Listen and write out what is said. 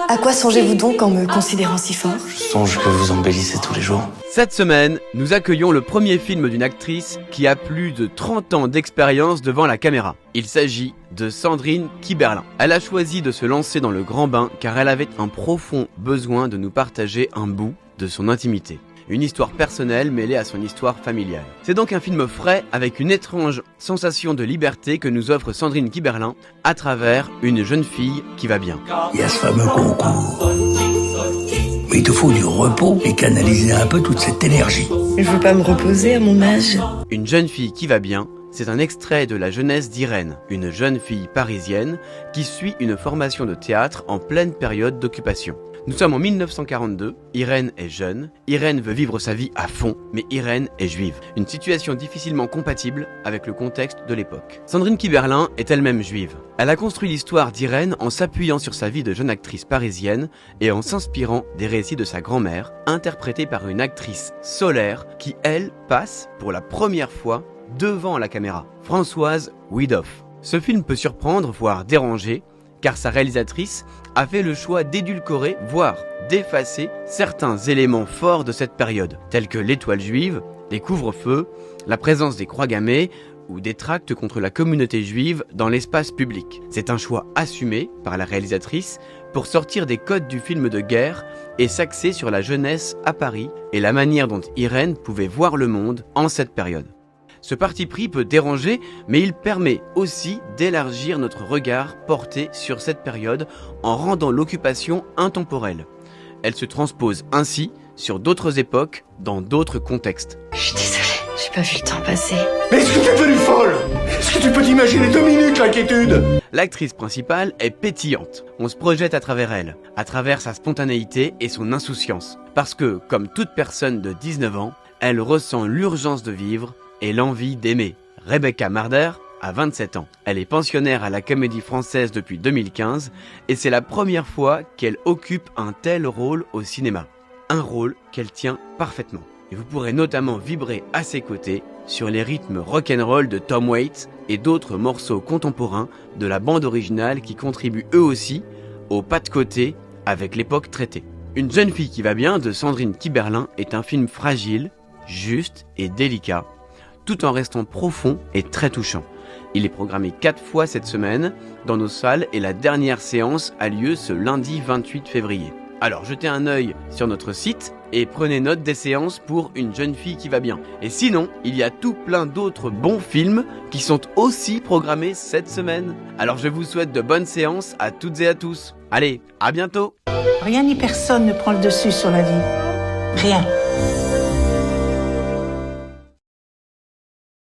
À quoi songez-vous donc en me considérant si fort? Je songe que vous embellissez tous les jours. Cette semaine, nous accueillons le premier film d'une actrice qui a plus de 30 ans d'expérience devant la caméra. Il s'agit de Sandrine Kiberlin. Elle a choisi de se lancer dans le grand bain car elle avait un profond besoin de nous partager un bout de son intimité. Une histoire personnelle mêlée à son histoire familiale. C'est donc un film frais avec une étrange sensation de liberté que nous offre Sandrine Kiberlin à travers une jeune fille qui va bien. Il y a ce fameux concours. Mais il te faut du repos et canaliser un peu toute cette énergie. Je veux pas me reposer à mon âge. Une jeune fille qui va bien, c'est un extrait de la jeunesse d'Irène, une jeune fille parisienne qui suit une formation de théâtre en pleine période d'occupation. Nous sommes en 1942, Irène est jeune, Irène veut vivre sa vie à fond, mais Irène est juive. Une situation difficilement compatible avec le contexte de l'époque. Sandrine Kiberlin est elle-même juive. Elle a construit l'histoire d'Irène en s'appuyant sur sa vie de jeune actrice parisienne et en s'inspirant des récits de sa grand-mère, interprétée par une actrice solaire qui, elle, passe pour la première fois devant la caméra, Françoise Widoff. Ce film peut surprendre, voire déranger, car sa réalisatrice a fait le choix d'édulcorer, voire d'effacer certains éléments forts de cette période, tels que l'étoile juive, les couvre-feux, la présence des croix gammées ou des tracts contre la communauté juive dans l'espace public. C'est un choix assumé par la réalisatrice pour sortir des codes du film de guerre et s'axer sur la jeunesse à Paris et la manière dont Irène pouvait voir le monde en cette période. Ce parti pris peut déranger, mais il permet aussi d'élargir notre regard porté sur cette période en rendant l'occupation intemporelle. Elle se transpose ainsi sur d'autres époques, dans d'autres contextes. Je suis désolée, j'ai pas vu le temps passer. Mais est-ce que tu es devenue folle? Est-ce que tu peux t'imaginer 2 minutes l'inquiétude? L'actrice principale est pétillante. On se projette à travers elle, à travers sa spontanéité et son insouciance. Parce que, comme toute personne de 19 ans, elle ressent l'urgence de vivre et l'envie d'aimer. Rebecca Marder a 27 ans. Elle est pensionnaire à la Comédie Française depuis 2015 et c'est la première fois qu'elle occupe un tel rôle au cinéma. Un rôle qu'elle tient parfaitement. Et vous pourrez notamment vibrer à ses côtés sur les rythmes rock'n'roll de Tom Waits et d'autres morceaux contemporains de la bande originale qui contribuent eux aussi au pas de côté avec l'époque traitée. Une jeune fille qui va bien de Sandrine Kiberlin est un film fragile, juste et délicat, tout en restant profond et très touchant. Il est programmé 4 fois cette semaine dans nos salles et la dernière séance a lieu ce lundi 28 février. Alors jetez un œil sur notre site et prenez note des séances pour une jeune fille qui va bien. Et sinon, il y a tout plein d'autres bons films qui sont aussi programmés cette semaine. Alors je vous souhaite de bonnes séances à toutes et à tous. Allez, à bientôt! Rien ni personne ne prend le dessus sur la vie. Rien.